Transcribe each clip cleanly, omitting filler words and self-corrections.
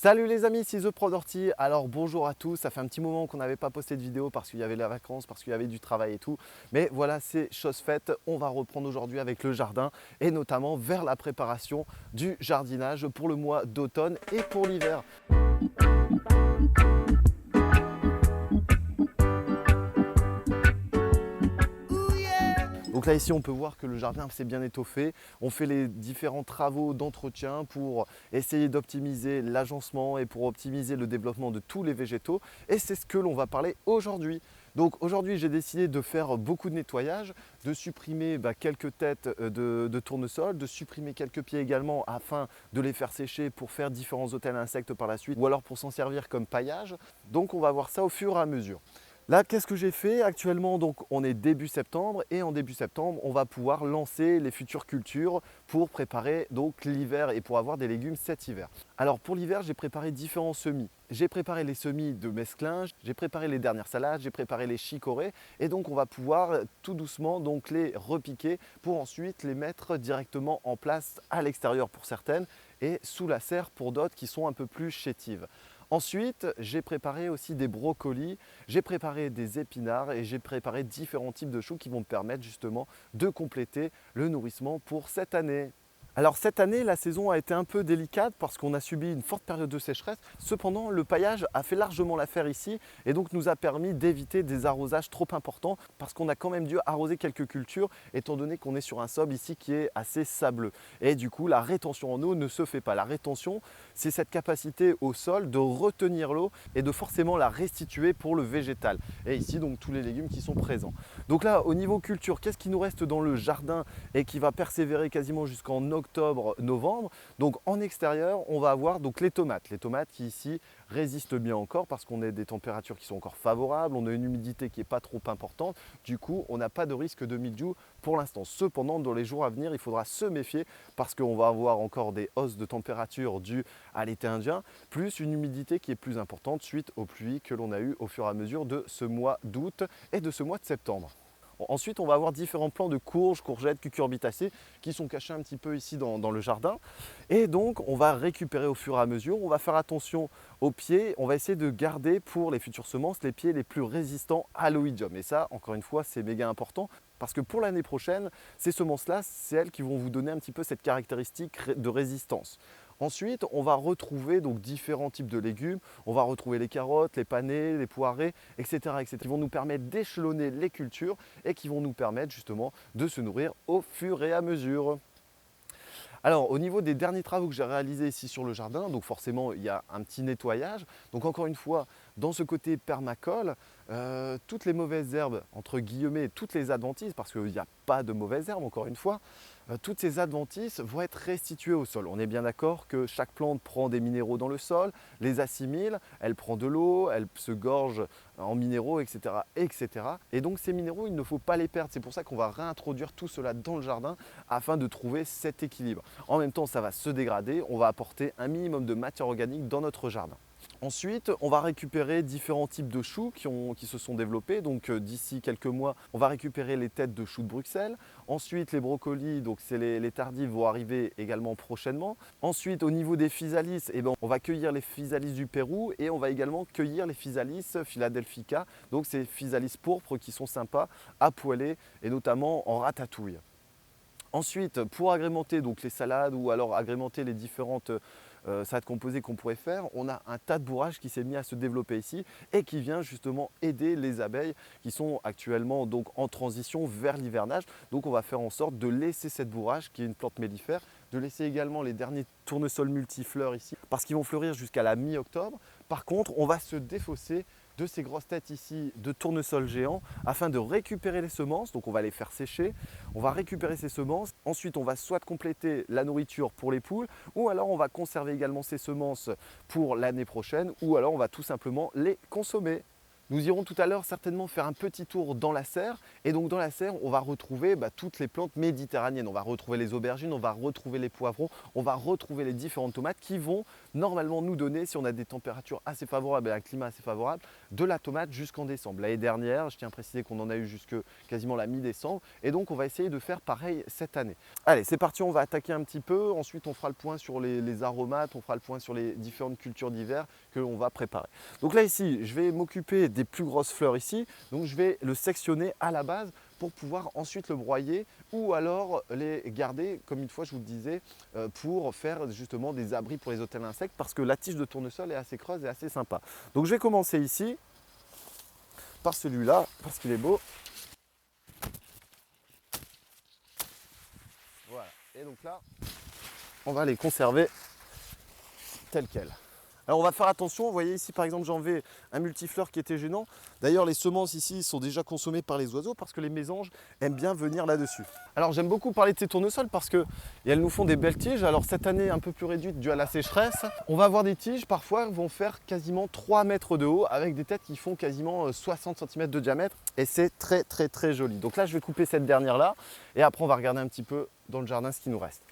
Salut les amis, c'est The Pro d'Ortie. Alors bonjour à tous, ça fait un petit moment qu'on n'avait pas posté de vidéo parce qu'il y avait les vacances, parce qu'il y avait du travail et tout. Mais voilà, c'est chose faite. On va reprendre aujourd'hui avec le jardin et notamment vers la préparation du jardinage pour le mois d'automne et pour l'hiver. Donc là ici on peut voir que le jardin s'est bien étoffé. On fait les différents travaux d'entretien pour essayer d'optimiser l'agencement et pour optimiser le développement de tous les végétaux. Et c'est ce que l'on va parler aujourd'hui. Donc aujourd'hui j'ai décidé de faire beaucoup de nettoyage, de supprimer quelques têtes de tournesol, de supprimer quelques pieds également afin de les faire sécher pour faire différents hôtels à insectes par la suite ou alors pour s'en servir comme paillage. Donc on va voir ça au fur et à mesure. Là, qu'est-ce que j'ai fait actuellement? Donc, on est début septembre et en début septembre, on va pouvoir lancer les futures cultures pour préparer donc l'hiver et pour avoir des légumes cet hiver. Alors pour l'hiver, j'ai préparé différents semis. J'ai préparé les semis de mesclun, j'ai préparé les dernières salades, j'ai préparé les chicorées et donc on va pouvoir tout doucement donc les repiquer pour ensuite les mettre directement en place à l'extérieur pour certaines et sous la serre pour d'autres qui sont un peu plus chétives. Ensuite, j'ai préparé aussi des brocolis, j'ai préparé des épinards et j'ai préparé différents types de choux qui vont me permettre justement de compléter le nourrissement pour cette année. Alors cette année, la saison a été un peu délicate parce qu'on a subi une forte période de sécheresse. Cependant, le paillage a fait largement l'affaire ici et donc nous a permis d'éviter des arrosages trop importants parce qu'on a quand même dû arroser quelques cultures étant donné qu'on est sur un sol ici qui est assez sableux. Et du coup, la rétention en eau ne se fait pas. La rétention, c'est cette capacité au sol de retenir l'eau et de forcément la restituer pour le végétal. Et ici, donc tous les légumes qui sont présents. Donc là, au niveau culture, qu'est-ce qui nous reste dans le jardin et qui va persévérer quasiment jusqu'en octobre, novembre? Donc en extérieur, on va avoir donc les tomates. Les tomates qui ici résistent bien encore parce qu'on a des températures qui sont encore favorables, on a une humidité qui n'est pas trop importante. Du coup, on n'a pas de risque de mildiou pour l'instant. Cependant, dans les jours à venir, il faudra se méfier parce qu'on va avoir encore des hausses de température dues à l'été indien, plus une humidité qui est plus importante suite aux pluies que l'on a eues au fur et à mesure de ce mois d'août et de ce mois de septembre. Ensuite, on va avoir différents plants de courges, courgettes, cucurbitacées qui sont cachés un petit peu ici dans le jardin. Et donc, on va récupérer au fur et à mesure. On va faire attention aux pieds. On va essayer de garder pour les futures semences les pieds les plus résistants à l'oïdium. Et ça, encore une fois, c'est méga important parce que pour l'année prochaine, ces semences-là, c'est elles qui vont vous donner un petit peu cette caractéristique de résistance. Ensuite, on va retrouver donc différents types de légumes. On va retrouver les carottes, les panais, les poirées, etc., etc. qui vont nous permettre d'échelonner les cultures et qui vont nous permettre justement de se nourrir au fur et à mesure. Alors au niveau des derniers travaux que j'ai réalisés ici sur le jardin, donc forcément il y a un petit nettoyage. Donc encore une fois, dans ce côté permacole, toutes les mauvaises herbes, entre guillemets, toutes les adventices, parce qu'il n'y a pas de mauvaises herbes encore une fois, toutes ces adventices vont être restituées au sol. On est bien d'accord que chaque plante prend des minéraux dans le sol, les assimile, elle prend de l'eau, elle se gorge en minéraux, etc., etc. Et donc ces minéraux, il ne faut pas les perdre. C'est pour ça qu'on va réintroduire tout cela dans le jardin afin de trouver cet équilibre. En même temps, ça va se dégrader, on va apporter un minimum de matière organique dans notre jardin. Ensuite, on va récupérer différents types de choux qui se sont développés. Donc d'ici quelques mois, on va récupérer les têtes de choux de Bruxelles. Ensuite, les brocolis, donc c'est les tardives, vont arriver également prochainement. Ensuite, au niveau des physalis, on va cueillir les physalis du Pérou et on va également cueillir les physalis philadelphica. Donc ces physalis pourpres qui sont sympas à poêler et notamment en ratatouille. Ensuite, pour agrémenter donc les salades ou alors agrémenter les différentes salades composées qu'on pourrait faire, on a un tas de bourrage qui s'est mis à se développer ici et qui vient justement aider les abeilles qui sont actuellement donc en transition vers l'hivernage. Donc on va faire en sorte de laisser cette bourrage qui est une plante mellifère, de laisser également les derniers tournesols multifleurs ici parce qu'ils vont fleurir jusqu'à la mi-octobre. Par contre, on va se défausser de ces grosses têtes ici de tournesol géants afin de récupérer les semences. Donc on va les faire sécher, on va récupérer ces semences. Ensuite, on va soit compléter la nourriture pour les poules ou alors on va conserver également ces semences pour l'année prochaine ou alors on va tout simplement les consommer. Nous irons tout à l'heure certainement faire un petit tour dans la serre. Et donc dans la serre, on va retrouver toutes les plantes méditerranéennes. On va retrouver les aubergines, on va retrouver les poivrons, on va retrouver les différentes tomates qui vont normalement nous donner, si on a des températures assez favorables et un climat assez favorable, de la tomate jusqu'en décembre. L'année dernière, je tiens à préciser qu'on en a eu jusque quasiment la mi-décembre. Et donc on va essayer de faire pareil cette année. Allez, c'est parti, on va attaquer un petit peu. Ensuite, on fera le point sur les aromates, on fera le point sur les différentes cultures d'hiver que l'on va préparer. Donc là ici, je vais m'occuper des plus grosses fleurs ici. Donc je vais le sectionner à la base pour pouvoir ensuite le broyer ou alors les garder, comme une fois je vous le disais, pour faire justement des abris pour les hôtels insectes parce que la tige de tournesol est assez creuse et assez sympa. Donc je vais commencer ici par celui-là parce qu'il est beau. Voilà. Et donc là, on va les conserver tels quels. Alors on va faire attention, vous voyez ici par exemple j'enlevais un multifleur qui était gênant. D'ailleurs les semences ici sont déjà consommées par les oiseaux parce que les mésanges aiment bien venir là-dessus. Alors j'aime beaucoup parler de ces tournesols parce qu'elles nous font des belles tiges. Alors cette année un peu plus réduite due à la sécheresse, on va avoir des tiges parfois vont faire quasiment 3 mètres de haut avec des têtes qui font quasiment 60 cm de diamètre et c'est très très très joli. Donc là je vais couper cette dernière là et après on va regarder un petit peu dans le jardin ce qui nous reste.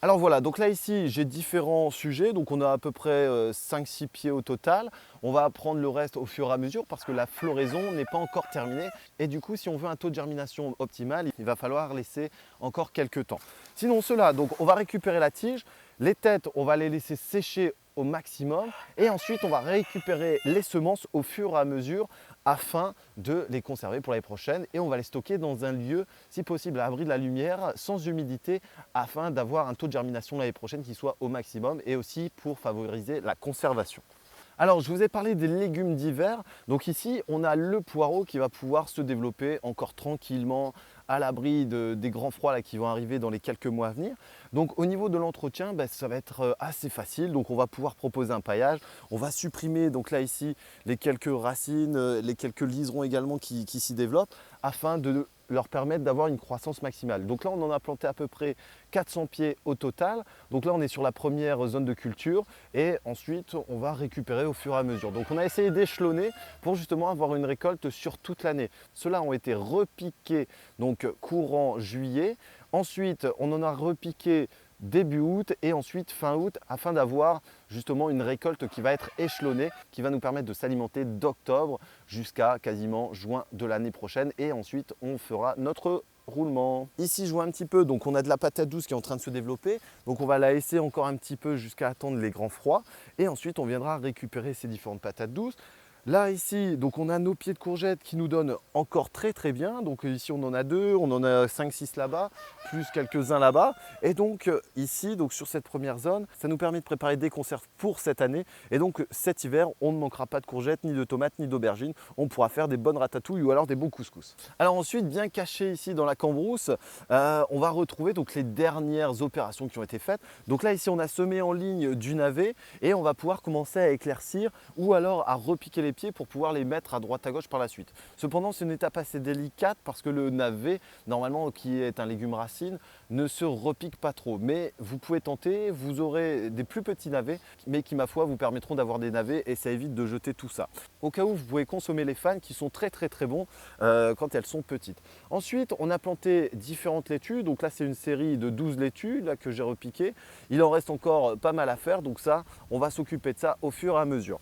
Alors voilà, donc là ici j'ai différents sujets, donc on a à peu près 5-6 pieds au total. On va apprendre le reste au fur et à mesure parce que la floraison n'est pas encore terminée. Et du coup si on veut un taux de germination optimal, il va falloir laisser encore quelques temps. Sinon cela, donc on va récupérer la tige, les têtes on va les laisser sécher au maximum et ensuite on va récupérer les semences au fur et à mesure afin de les conserver pour l'année prochaine et on va les stocker dans un lieu si possible à l'abri de la lumière sans humidité afin d'avoir un taux de germination l'année prochaine qui soit au maximum et aussi pour favoriser la conservation. Alors je vous ai parlé des légumes d'hiver, donc ici on a le poireau qui va pouvoir se développer encore tranquillement à l'abri des grands froids là, qui vont arriver dans les quelques mois à venir. Donc au niveau de l'entretien, ça va être assez facile, donc on va pouvoir proposer un paillage, on va supprimer donc là ici les quelques racines, les quelques liserons également qui s'y développent afin de leur permettre d'avoir une croissance maximale. Donc là on en a planté à peu près 400 pieds au total, donc là on est sur la première zone de culture et ensuite on va récupérer au fur et à mesure. Donc on a essayé d'échelonner pour justement avoir une récolte sur toute l'année. Ceux-là ont été repiqués donc courant juillet, ensuite on en a repiqué début août et ensuite fin août afin d'avoir justement une récolte qui va être échelonnée, qui va nous permettre de s'alimenter d'octobre jusqu'à quasiment juin de l'année prochaine et ensuite on fera notre roulement. Ici je vois un petit peu, donc on a de la patate douce qui est en train de se développer, donc on va la laisser encore un petit peu jusqu'à attendre les grands froids et ensuite on viendra récupérer ces différentes patates douces. Là ici, donc on a nos pieds de courgettes qui nous donnent encore très très bien. Donc ici on en a 2, on en a 5-6 là-bas, plus quelques-uns là-bas. Et donc ici, donc sur cette première zone, ça nous permet de préparer des conserves pour cette année. Et donc cet hiver, on ne manquera pas de courgettes, ni de tomates, ni d'aubergines. On pourra faire des bonnes ratatouilles ou alors des bons couscous. Alors ensuite, bien caché ici dans la cambrousse, on va retrouver donc les dernières opérations qui ont été faites. Donc là ici, on a semé en ligne du navet et on va pouvoir commencer à éclaircir ou alors à repiquer les pieds pour pouvoir les mettre à droite à gauche par la suite. Cependant, c'est une étape assez délicate parce que le navet, normalement qui est un légume racine, ne se repique pas trop. Mais vous pouvez tenter, vous aurez des plus petits navets, mais qui ma foi vous permettront d'avoir des navets et ça évite de jeter tout ça. Au cas où, vous pouvez consommer les fans qui sont très très très bons quand elles sont petites. Ensuite, on a planté différentes laitues. Donc là, c'est une série de 12 laitues là, que j'ai repiquées. Il en reste encore pas mal à faire. Donc ça, on va s'occuper de ça au fur et à mesure.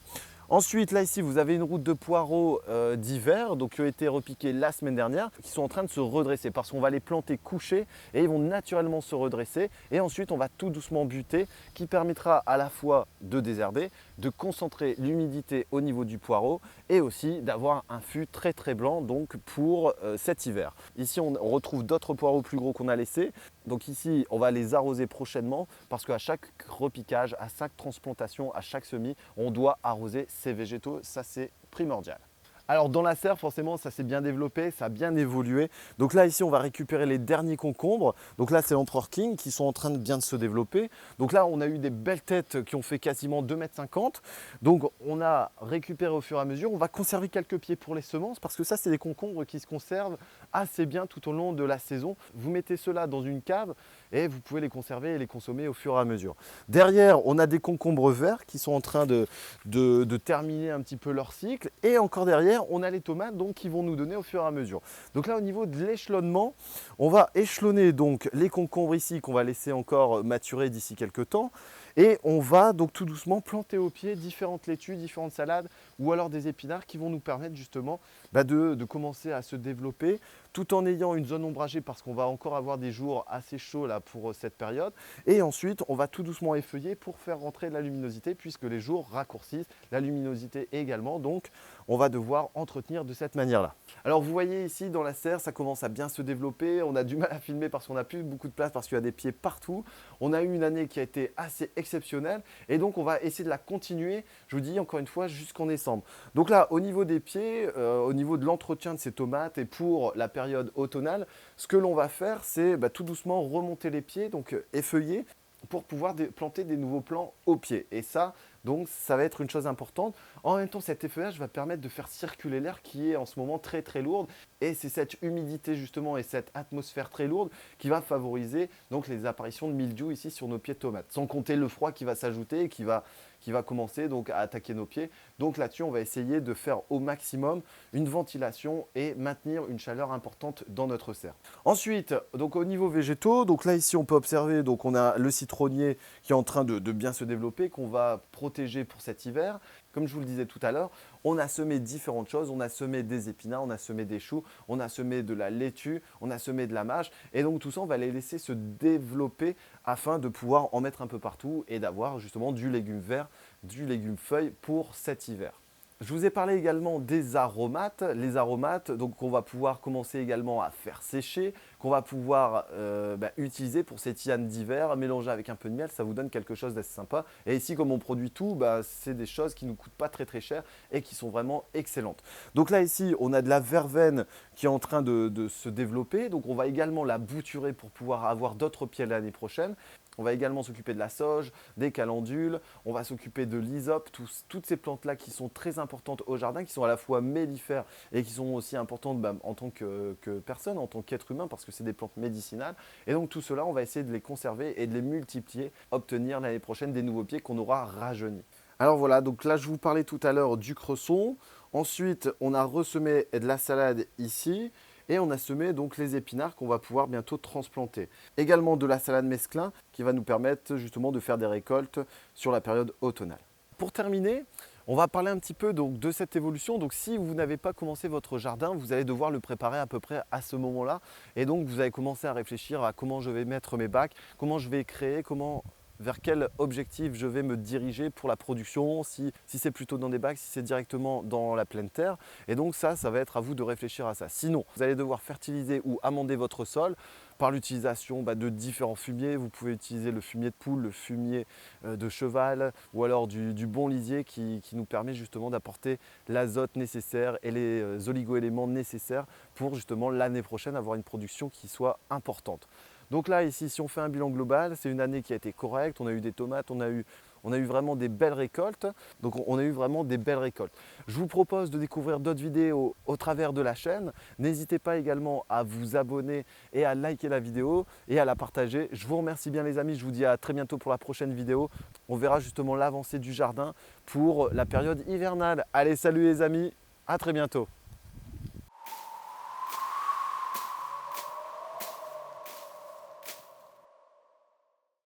Ensuite, là ici, vous avez une route de poireaux d'hiver, donc qui ont été repiqués la semaine dernière, qui sont en train de se redresser parce qu'on va les planter couchés et ils vont naturellement se redresser. Et ensuite, on va tout doucement buter, qui permettra à la fois de désherber, de concentrer l'humidité au niveau du poireau et aussi d'avoir un fût très très blanc donc pour cet hiver. Ici, on retrouve d'autres poireaux plus gros qu'on a laissés. Donc ici, on va les arroser prochainement parce qu'à chaque repiquage, à chaque transplantation, à chaque semis, on doit arroser ces végétaux. Ça, c'est primordial. Alors dans la serre, forcément, ça s'est bien développé, ça a bien évolué. Donc là, ici, on va récupérer les derniers concombres. Donc là, c'est l'Empereur King qui sont en train de bien de se développer. Donc là, on a eu des belles têtes qui ont fait quasiment 2,50 m. Donc on a récupéré au fur et à mesure. On va conserver quelques pieds pour les semences parce que ça, c'est des concombres qui se conservent assez bien tout au long de la saison. Vous mettez cela dans une cave et vous pouvez les conserver et les consommer au fur et à mesure. Derrière, on a des concombres verts qui sont en train de terminer un petit peu leur cycle, et encore derrière, on a les tomates donc, qui vont nous donner au fur et à mesure. Donc là, au niveau de l'échelonnement, on va échelonner donc les concombres ici qu'on va laisser encore maturer d'ici quelques temps, et on va donc tout doucement planter au pied différentes laitues, différentes salades ou alors des épinards qui vont nous permettre justement de commencer à se développer tout en ayant une zone ombragée parce qu'on va encore avoir des jours assez chauds là pour cette période. Et ensuite, on va tout doucement effeuiller pour faire rentrer de la luminosité puisque les jours raccourcissent la luminosité également. Donc, on va devoir entretenir de cette manière-là. Alors, vous voyez ici dans la serre, ça commence à bien se développer. On a du mal à filmer parce qu'on n'a plus beaucoup de place parce qu'il y a des pieds partout. On a eu une année qui a été assez exceptionnelle et donc on va essayer de la continuer, je vous dis encore une fois, jusqu'en décembre. Donc là, au niveau des pieds, au niveau de l'entretien de ces tomates et pour la période automnale, ce que l'on va faire, c'est tout doucement remonter les pieds, donc effeuiller, pour pouvoir planter des nouveaux plants au pied. Et ça, donc, ça va être une chose importante. En même temps, cet effeuillage va permettre de faire circuler l'air qui est en ce moment très très lourde. Et c'est cette humidité justement et cette atmosphère très lourde qui va favoriser donc les apparitions de mildiou ici sur nos pieds de tomates. Sans compter le froid qui va s'ajouter et qui va commencer donc à attaquer nos pieds. Donc là-dessus, on va essayer de faire au maximum une ventilation et maintenir une chaleur importante dans notre serre. Ensuite, donc au niveau végétaux, donc là ici on peut observer, donc on a le citronnier qui est en train de bien se développer, qu'on va protéger pour cet hiver. Comme je vous le disais tout à l'heure, on a semé différentes choses. On a semé des épinards, on a semé des choux, on a semé de la laitue, on a semé de la mâche. Et donc tout ça, on va les laisser se développer afin de pouvoir en mettre un peu partout et d'avoir justement du légume vert, du légume feuille pour cet hiver. Je vous ai parlé également des aromates. Les aromates, donc qu'on va pouvoir commencer également à faire sécher, qu'on va pouvoir utiliser pour ces tisanes d'hiver, mélanger avec un peu de miel, ça vous donne quelque chose d'assez sympa. Et ici, comme on produit tout, c'est des choses qui ne nous coûtent pas très très cher et qui sont vraiment excellentes. Donc là, ici, on a de la verveine qui est en train de se développer. Donc on va également la bouturer pour pouvoir avoir d'autres pieds l'année prochaine. On va également s'occuper de la sauge, des calendules, on va s'occuper de l'hysope, toutes ces plantes-là qui sont très importantes au jardin, qui sont à la fois mellifères et qui sont aussi importantes en tant que personne, en tant qu'être humain, parce que c'est des plantes médicinales. Et donc tout cela, on va essayer de les conserver et de les multiplier, obtenir l'année prochaine des nouveaux pieds qu'on aura rajeunis. Alors voilà, donc là je vous parlais tout à l'heure du cresson. Ensuite, on a ressemé de la salade ici. Et on a semé donc les épinards qu'on va pouvoir bientôt transplanter. Également de la salade mesclun qui va nous permettre justement de faire des récoltes sur la période automnale. Pour terminer, on va parler un petit peu donc, de cette évolution. Donc si vous n'avez pas commencé votre jardin, vous allez devoir le préparer à peu près à ce moment-là. Et donc vous allez commencer à réfléchir à comment je vais mettre mes bacs, comment je vais créer, vers quel objectif je vais me diriger pour la production, si c'est plutôt dans des bacs, si c'est directement dans la pleine terre. Et donc ça va être à vous de réfléchir à ça. Sinon, vous allez devoir fertiliser ou amender votre sol par l'utilisation de différents fumiers. Vous pouvez utiliser le fumier de poule, le fumier de cheval ou alors du bon lisier qui nous permet justement d'apporter l'azote nécessaire et les oligo-éléments nécessaires pour justement l'année prochaine avoir une production qui soit importante. Donc là, ici, si on fait un bilan global, c'est une année qui a été correcte. On a eu des tomates, on a eu vraiment des belles récoltes. Donc on a eu vraiment des belles récoltes. Je vous propose de découvrir d'autres vidéos au travers de la chaîne. N'hésitez pas également à vous abonner et à liker la vidéo et à la partager. Je vous remercie bien les amis. Je vous dis à très bientôt pour la prochaine vidéo. On verra justement l'avancée du jardin pour la période hivernale. Allez, salut les amis, à très bientôt.